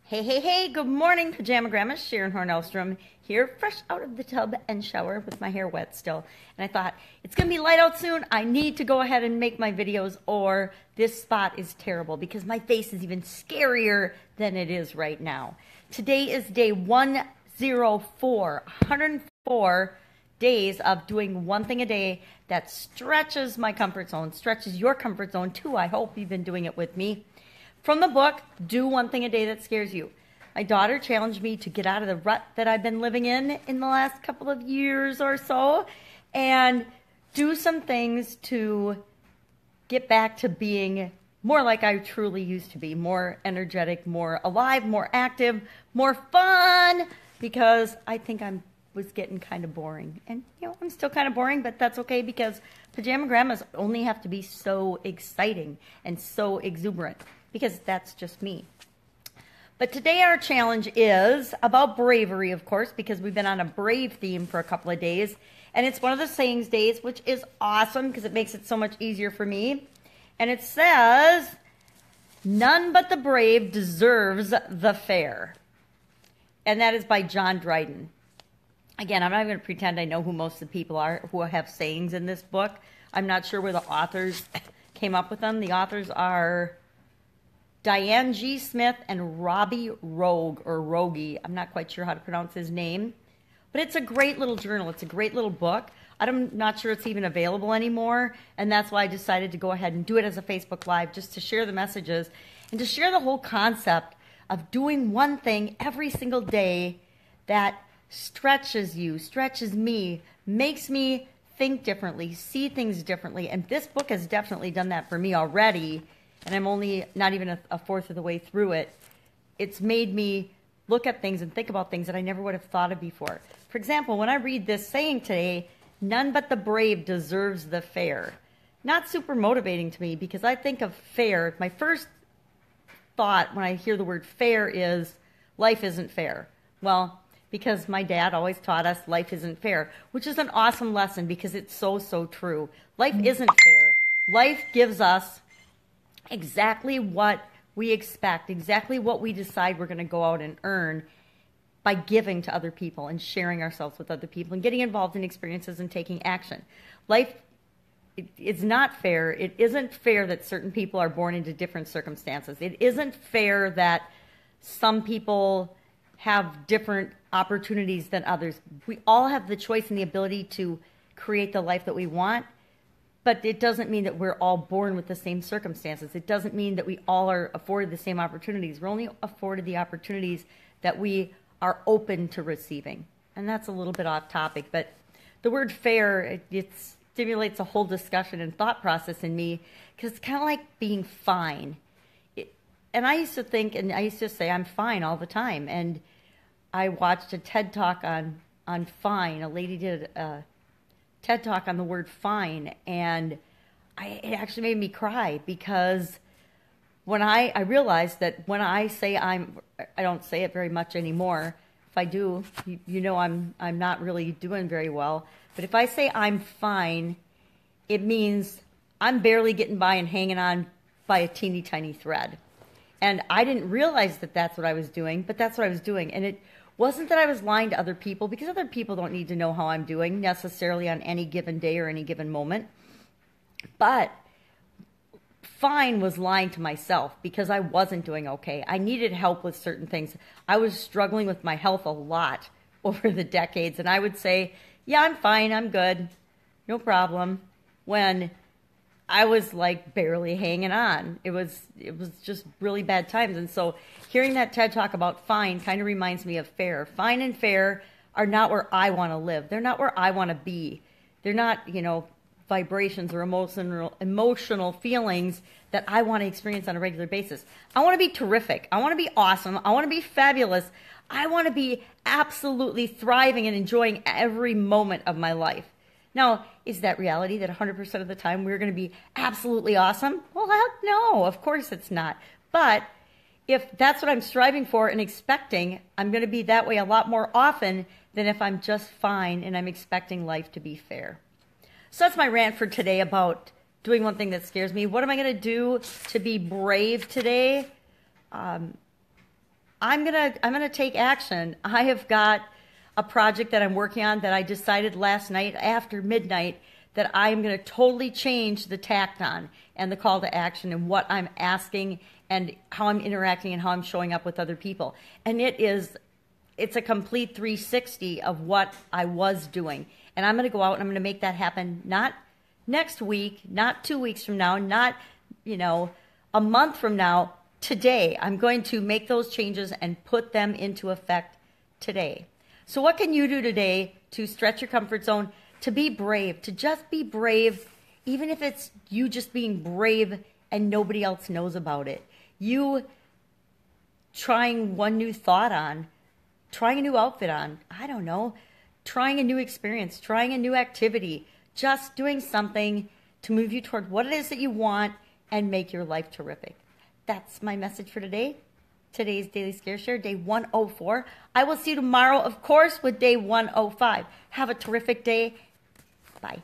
Hey, hey, hey, good morning, Pajama Grandma. Sharon Horne-Ellstrom here, fresh out of the tub and shower with my hair wet still. And I thought, it's going to be light out soon. I need to go ahead and make my videos or this spot is terrible because my face is even scarier than it is right now. Today is day 104, 104 days of doing one thing a day that stretches my comfort zone, stretches your comfort zone too. I hope you've been doing it with me. From the book, Do One Thing a Day That Scares You. My daughter challenged me to get out of the rut that I've been living in the last couple of years or so and do some things to get back to being more like I truly used to be, more energetic, more alive, more active, more fun, because I think I was getting kind of boring. And, I'm still kind of boring, but that's okay because Pajama Grandmas only have to be so exciting and so exuberant, because that's just me. But today our challenge is about bravery, of course, because we've been on a brave theme for a couple of days. And it's one of the sayings days, which is awesome because it makes it so much easier for me. And it says, none but the brave deserves the fair. And that is by John Dryden. Again, I'm not even going to pretend I know who most of the people are who have sayings in this book. I'm not sure where the authors came up with them. The authors are Diane G. Smith and Robbie Rogue, or Rogie. I'm not quite sure how to pronounce his name. But it's a great little journal. It's a great little book. I'm not sure it's even available anymore, and that's why I decided to go ahead and do it as a Facebook Live, just to share the messages and to share the whole concept of doing one thing every single day that stretches you, stretches me, makes me think differently, see things differently. And this book has definitely done that for me already. And I'm only not even a fourth of the way through it. It's made me look at things and think about things that I never would have thought of before. For example, when I read this saying today, none but the brave deserves the fair. Not super motivating to me because I think of fair. My first thought when I hear the word fair is life isn't fair. Well, because my dad always taught us life isn't fair, which is an awesome lesson because it's so, so true. Life isn't fair. Life gives us exactly what we expect, exactly what we decide we're going to go out and earn by giving to other people and sharing ourselves with other people and getting involved in experiences and taking action. Life is not fair. It isn't fair that certain people are born into different circumstances. It isn't fair that some people have different opportunities than others. We all have the choice and the ability to create the life that we want. But it doesn't mean that we're all born with the same circumstances. It doesn't mean that we all are afforded the same opportunities. We're only afforded the opportunities that we are open to receiving. And that's a little bit off topic, but the word fair, it stimulates a whole discussion and thought process in me because it's kind of like being fine. And I used to think, and I used to say, I'm fine all the time. And I watched a TED Talk on fine. A lady did a TED Talk on the word fine, and it actually made me cry because when I realized that when I say I don't say it very much anymore. If I do, you know I'm not really doing very well. But if I say I'm fine, it means I'm barely getting by and hanging on by a teeny tiny thread. And I didn't realize that that's what I was doing, but that's what I was doing. And it wasn't that I was lying to other people, because other people don't need to know how I'm doing necessarily on any given day or any given moment. But fine was lying to myself because I wasn't doing okay. I needed help with certain things. I was struggling with my health a lot over the decades. And I would say, yeah, I'm fine. I'm good. No problem. When I was like barely hanging on. It was just really bad times. And so hearing that TED Talk about fine kind of reminds me of fair. Fine and fair are not where I want to live. They're not where I want to be. They're not, vibrations or emotional feelings that I want to experience on a regular basis. I want to be terrific. I want to be awesome. I want to be fabulous. I want to be absolutely thriving and enjoying every moment of my life. Now, is that reality that 100% of the time we're going to be absolutely awesome? Well, heck no, of course it's not. But if that's what I'm striving for and expecting, I'm going to be that way a lot more often than if I'm just fine and I'm expecting life to be fair. So that's my rant for today about doing one thing that scares me. What am I going to do to be brave today? I'm gonna take action. I have got a project that I'm working on that I decided last night after midnight that I am going to totally change the tact on and the call to action and what I'm asking and how I'm interacting and how I'm showing up with other people. And it's a complete 360 of what I was doing. And I'm going to go out and I'm going to make that happen, not next week, not 2 weeks from now, not, a month from now, today. I'm going to make those changes and put them into effect today. So what can you do today to stretch your comfort zone, to be brave, to just be brave, even if it's you just being brave and nobody else knows about it? You trying one new thought on, trying a new outfit on, I don't know, trying a new experience, trying a new activity, just doing something to move you toward what it is that you want and make your life terrific. That's my message for today. Today's Daily Scare Share, day 104. I will see you tomorrow, of course, with day 105. Have a terrific day. Bye.